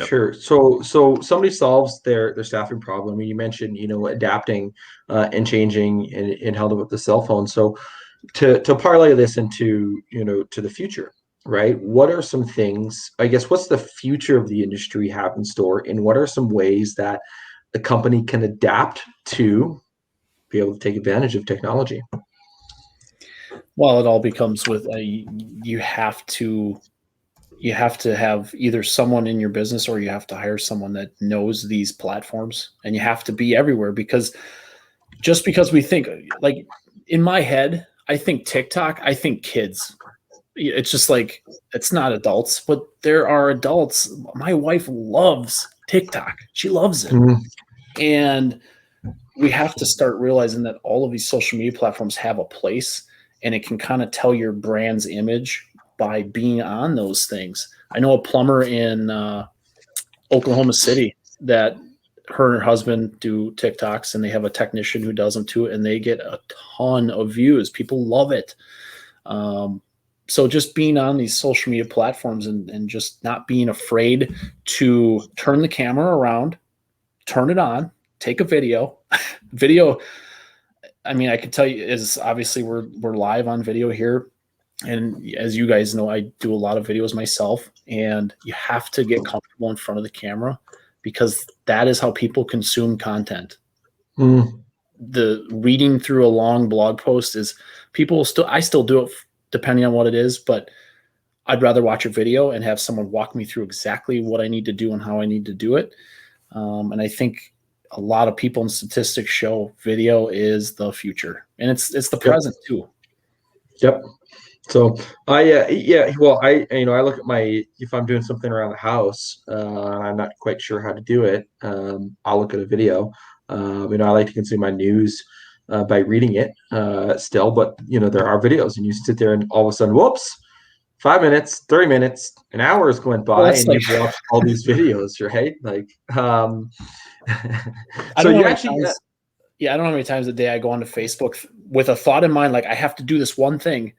Sure. So somebody solves their staffing problem. You mentioned, adapting and changing and held up with the cell phone. So to parlay this into, to the future, right? What are some things, I guess, what's the future of the industry have in store, and what are some ways that the company can adapt to be able to take advantage of technology? Well, it all becomes with you have to have either someone in your business, or you have to hire someone that knows these platforms, and you have to be everywhere, because just because we think, like, in my head, I think TikTok, I think kids. It's just like, it's not adults, but there are adults. My wife loves TikTok. She loves it. And we have to start realizing that all of these social media platforms have a place, and it can kind of tell your brand's image by being on those things. I know a plumber in Oklahoma City that her and her husband do TikToks, and they have a technician who does them too, and they get a ton of views. People love it. So just being on these social media platforms and just not being afraid to turn the camera around, turn it on, take a video. I mean, I could tell you, is obviously we're live on video here. And as you guys know, I do a lot of videos myself, and you have to get comfortable in front of the camera, because that is how people consume content. Mm. The reading through a long blog post is I still do it depending on what it is, but I'd rather watch a video and have someone walk me through exactly what I need to do and how I need to do it. And I think a lot of people in statistics show video is the future, and it's the present too. Yep. So I look at if I'm doing something around the house, I'm not quite sure how to do it. I'll look at a video. I like to consume my news by reading it still, but there are videos, and you sit there and all of a sudden, whoops, 5 minutes, 30 minutes, an hour is going by, and you've watched all these videos, right? Like, I don't know how many times a day I go onto Facebook with a thought in mind, like I have to do this one thing,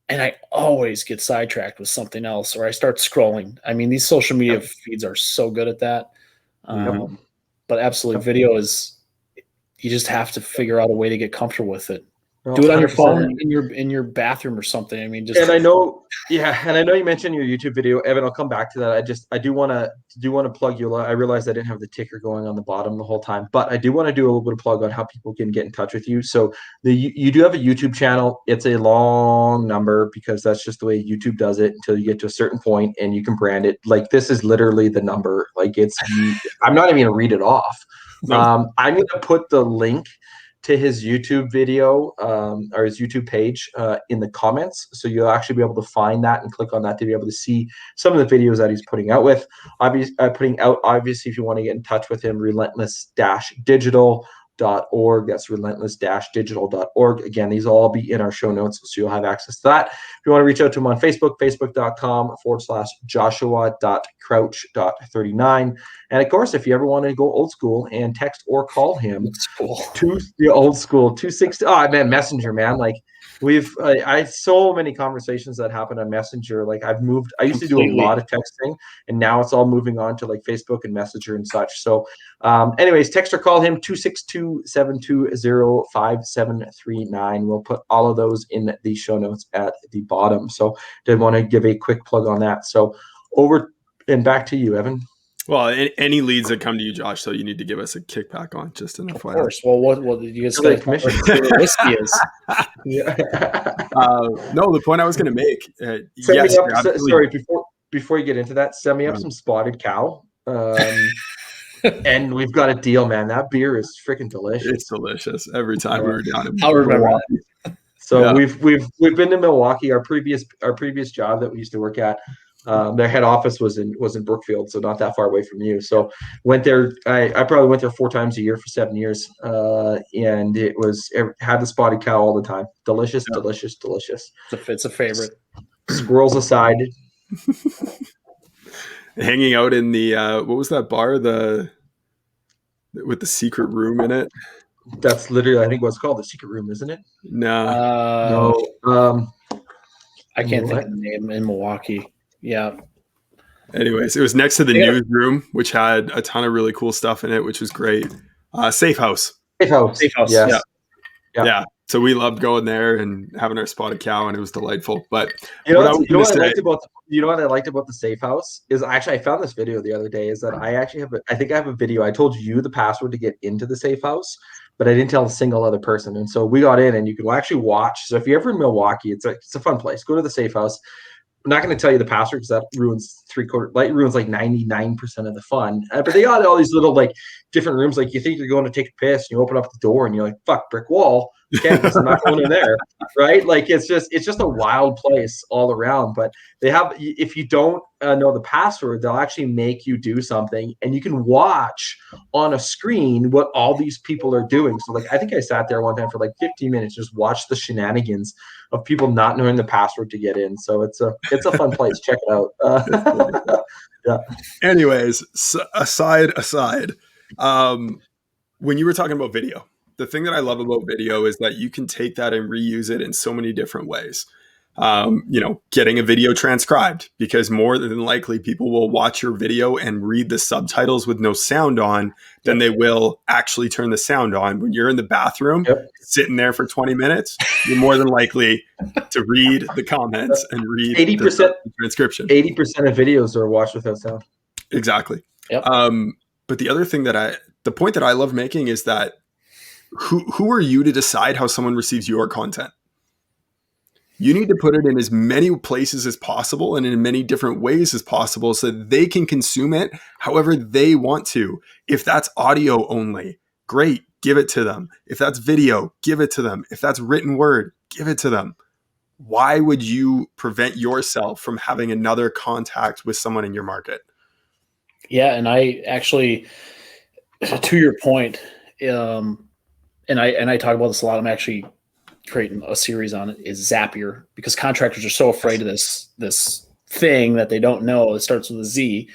and I always get sidetracked with something else, or I start scrolling. I mean, these social media feeds are so good at that. But absolutely, video is, you just have to figure out a way to get comfortable with it. Do it on your phone in your bathroom or something. I mean, and I know you mentioned your YouTube video, Evan. I'll come back to that. I do want to plug you. I realized I didn't have the ticker going on the bottom the whole time, but I do want to do a little bit of plug on how people can get in touch with you. So you do have a YouTube channel. It's a long number because that's just the way YouTube does it until you get to a certain point and you can brand it. Like, this is literally the number. Like, I'm not even gonna read it off. No. I'm gonna put the link to his YouTube video or his YouTube page in the comments. So you'll actually be able to find that and click on that to be able to see some of the videos that he's putting out. Obviously, if you want to get in touch with him, relentless-digital.org. That's relentless-digital.org. Again, these will all be in our show notes, so you'll have access to that. If you want to reach out to him on Facebook, facebook.com/joshua.crouch.39. And of course, if you ever want to go old school and text or call him to the old school 260. Oh man, Messenger, man. Like, I had so many conversations that happen on Messenger. Like, I used to do a lot of texting, and now it's all moving on to like Facebook and Messenger and such. So anyways, text or call him 262-720-5739. We'll put all of those in the show notes at the bottom. So did want to give a quick plug on that. So over and back to you, Evan. Well, any leads that come to you, Josh, so you need to give us a kickback on, just an FYI. Of course. Well, what did you guys say commission? Whiskey is. Yeah. No, the point I was going to make. Before you get into that, send me up some Spotted Cow. And we've got a deal, man. That beer is freaking delicious. It's delicious. Every time we were down in Milwaukee. So we've been to Milwaukee. Our previous job that we used to work at, their head office was in Brookfield, so not that far away from you. So went there. I probably went there 4 times a year for 7 years, and it had the Spotted Cow all the time. Delicious. It's a favorite. Squirrels aside. Hanging out in the what was that bar? With the secret room in it. That's literally, I think, what's called the secret room, isn't it? No. I can't think of the name in Milwaukee. Yeah. Anyways, it was next to the newsroom, which had a ton of really cool stuff in it, which was great. Safe House. Yes. Yeah. So we loved going there and having our Spotted Cow, and it was delightful. But what I liked about the Safe House is I found this video the other day. Is that I think I have a video. I told you the password to get into the Safe House, but I didn't tell a single other person. And so we got in, and you can actually watch. So if you're ever in Milwaukee, it's a fun place. Go to the Safe House. I'm not going to tell you the password because that ruins like 99% of the fun. But they got all these little like different rooms. Like, you think you're going to take a piss, and you open up the door, and you're like, "Fuck, brick wall." Okay, I'm not going in there, right? Like, it's just a wild place all around. But they have, if you don't know the password, they'll actually make you do something, and you can watch on a screen what all these people are doing. So like, I think I sat there one time for like 15 minutes, just watched the shenanigans of people not knowing the password to get in. So it's a fun place. Check it out. Yeah. Anyways, aside, when you were talking about video, the thing that I love about video is that you can take that and reuse it in so many different ways. Getting a video transcribed, because more than likely people will watch your video and read the subtitles with no sound on than they will actually turn the sound on. When you're in the bathroom, sitting there for 20 minutes, you're more than likely to read the comments and read 80% the transcription. 80% of videos are watched without sound. Exactly. Yep. But the other thing the point that I love making is that who are you to decide how someone receives your content? You need to put it in as many places as possible and in many different ways as possible so that they can consume it however they want to. If that's audio only, great, give it to them. If that's video, give it to them. If that's written word, give it to them. Why would you prevent yourself from having another contact with someone in your market? Yeah, and I actually, to your point, and I talk about this a lot. I'm actually creating a series on it, is Zapier, because contractors are so afraid of this thing that they don't know. It starts with a Z,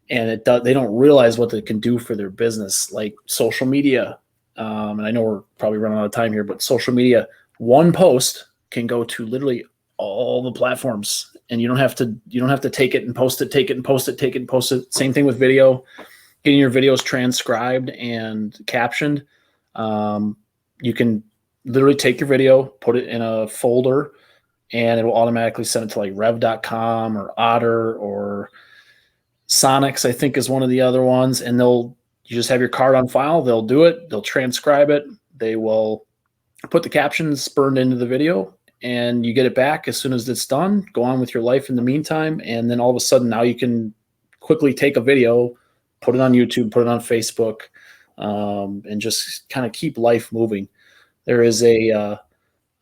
and they don't realize what it can do for their business, like social media. And I know we're probably running out of time here, but social media, one post can go to literally all the platforms, and you don't have to take it and post it, take it and post it, take it and post it. Same thing with video, getting your videos transcribed and captioned. You can literally take your video, put it in a folder, and it will automatically send it to like rev.com or Otter or Sonics, I think is one of the other ones. And you just have your card on file. They'll do it. They'll transcribe it. They will put the captions burned into the video, and you get it back as soon as it's done. Go on with your life in the meantime. And then all of a sudden now you can quickly take a video, put it on YouTube, put it on Facebook, and just kind of keep life moving. There is there's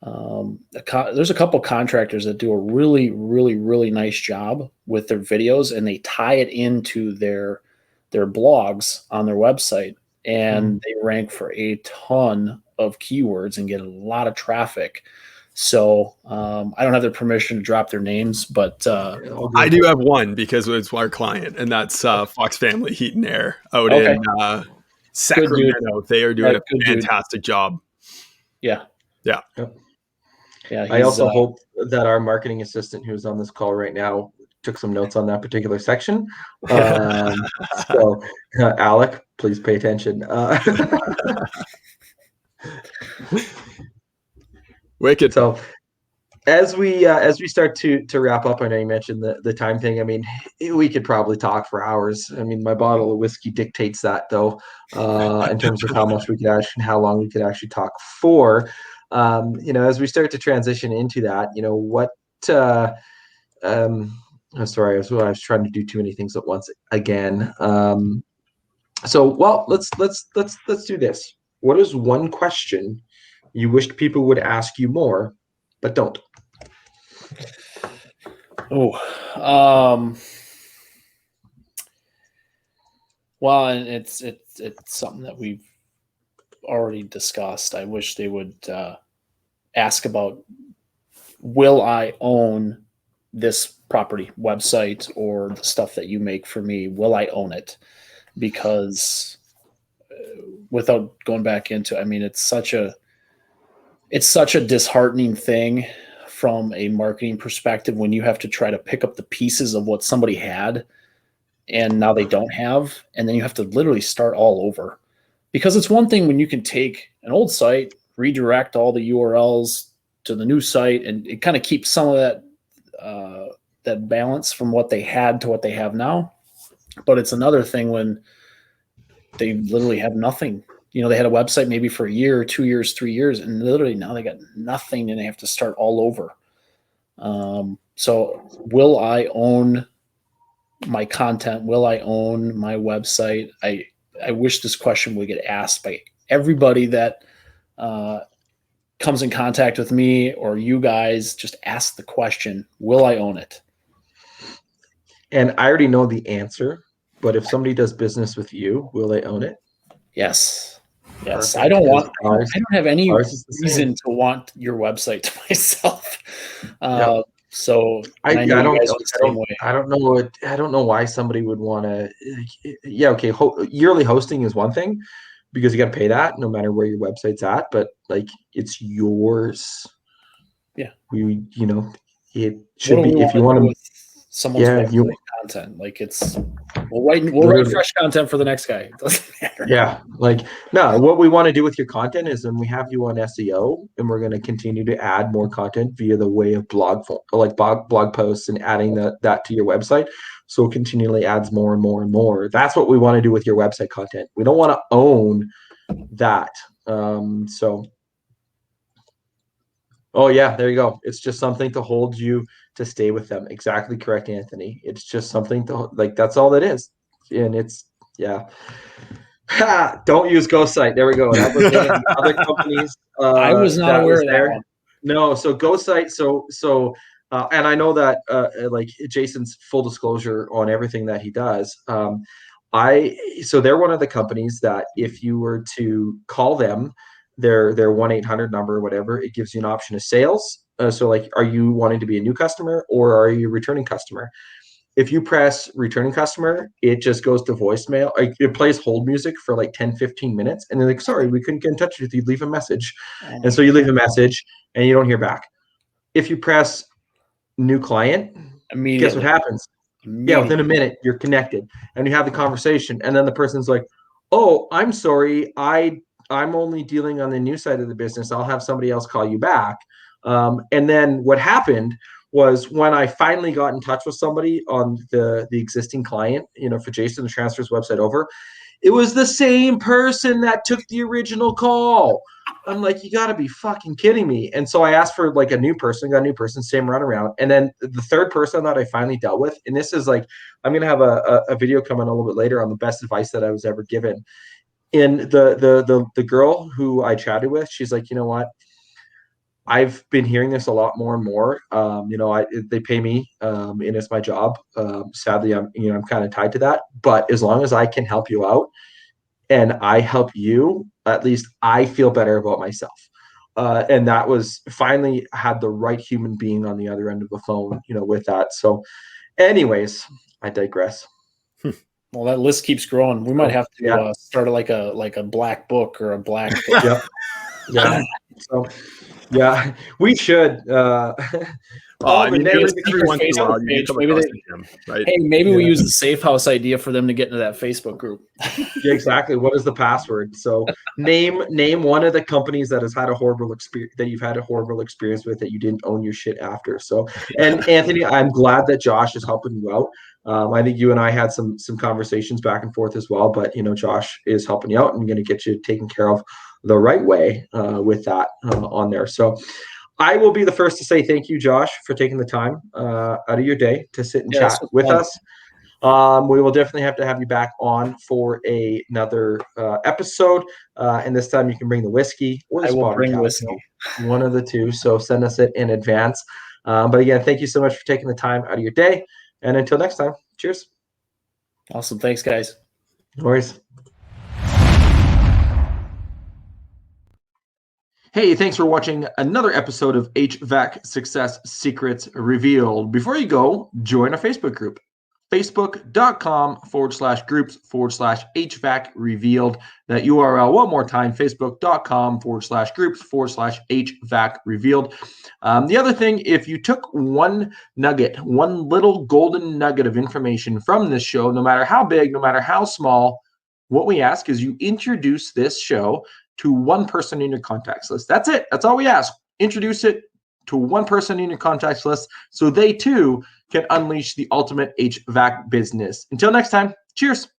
a couple contractors that do a really, really, really nice job with their videos, and they tie it into their blogs on their website, and they rank for a ton of keywords and get a lot of traffic. So I don't have their permission to drop their names, but I do have one because it's our client, and that's Fox Family Heat and Air out in Sacramento. They are doing a fantastic job. Yeah. I also hope that our marketing assistant who's on this call right now took some notes on that particular section. So, Alec, please pay attention. Wicked. So, as we start to wrap up, I know you mentioned the time thing. I mean, we could probably talk for hours. I mean, my bottle of whiskey dictates that, though, in terms of how long we could actually talk for. As we start to transition into that, what? I'm sorry, I was trying to do too many things at once again. Let's do this. What is one question you wished people would ask you more, but don't? Well, and it's something that we've already discussed. I wish they would ask about, will I own this property, website, or the stuff that you make for me? Will I own it? Because without going back into, I mean, it's such a disheartening thing from a marketing perspective when you have to try to pick up the pieces of what somebody had and now they don't have, and then you have to literally start all over. Because it's one thing when you can take an old site, redirect all the URLs to the new site, and it kind of keeps some of that balance from what they had to what they have now. But it's another thing when they literally have nothing. They had a website maybe for a year, 2 years, 3 years, and literally now they got nothing and they have to start all over. So will I own my content? Will I own my website? I wish this question would get asked by everybody that comes in contact with me or you guys. Just ask the question, will I own it? And I already know the answer, but if somebody does business with you, will they own it? Yes. Perfect. I don't have any reason to want your website to myself. So I don't know why somebody would want to. Yeah, okay. Yearly hosting is one thing because you got to pay that no matter where your website's at. But like, it's yours. Yeah. It should be if you want to. someone's website content. Like we'll write fresh content for the next guy. It doesn't matter. Yeah. Like, no, what we want to do with your content is when we have you on SEO, and we're going to continue to add more content via the way of blog posts and adding that to your website. So it continually adds more and more and more. That's what we want to do with your website content. We don't want to own that. Oh yeah, there you go. It's just something to hold you to stay with them. Exactly correct, Anthony. It's just something to like. That's all it is, and it's don't use Ghost Site. There we go. That was one of the other companies. I was not aware of that one. No, so Ghost Site. So and I know that like Jason's full disclosure on everything that he does. So they're one of the companies that if you were to call them, their 1-800 number or whatever, it gives you an option of sales. So like, are you wanting to be a new customer or are you a returning customer? If you press returning customer, it just goes to voicemail. It plays hold music for like 10-15 minutes. And they're like, sorry, we couldn't get in touch with you. Leave a message. And so you leave a message and you don't hear back. If you press new client, guess what happens? Yeah, within a minute, you're connected and you have the conversation. And then the person's like, oh, I'm sorry. I'm only dealing on the new side of the business. I'll have somebody else call you back. And then what happened was when I finally got in touch with somebody on the existing client, for Jason to transfer his website over, it was the same person that took the original call. I'm like, you got to be fucking kidding me. And so I asked for like got a new person, same runaround. And then the third person that I finally dealt with, and this is like, I'm going to have a video coming a little bit later on the best advice that I was ever given. And the girl who I chatted with, she's like, you know what? I've been hearing this a lot more and more. They pay me, and it's my job. Sadly, I'm kind of tied to that. But as long as I can help you out, and I help you, at least I feel better about myself. And that was finally had the right human being on the other end of the phone, with that. So, anyways, I digress. Well, that list keeps growing. We might have to start like a black book or a black book. Yeah. So, yeah, we should. Maybe we use the safe house idea for them to get into that Facebook group. Yeah, exactly. What is the password? So name one of the companies that has had a horrible experience that you've had a horrible experience with that you didn't own your shit after. So, and Anthony, I'm glad that Josh is helping you out. I think you and I had some conversations back and forth as well, but Josh is helping you out and going to get you taken care of the right way with that on there. So I will be the first to say thank you, Josh, for taking the time out of your day to sit and chat with us. We will definitely have to have you back on for another episode. And this time you can bring the whiskey or the spotted whiskey, one of the two. So send us it in advance. But again, thank you so much for taking the time out of your day. And until next time, cheers. Awesome. Thanks, guys. No worries. Hey, thanks for watching another episode of HVAC Success Secrets Revealed. Before you go, join our Facebook group, facebook.com/groups/HVAC Revealed. That URL one more time, facebook.com/groups/HVAC Revealed. The other thing, if you took one little golden nugget of information from this show, no matter how big, no matter how small, what we ask is you introduce this show to one person in your contacts list. That's it. That's all we ask. Introduce it to one person in your contacts list so they too can unleash the ultimate HVAC business. Until next time, cheers.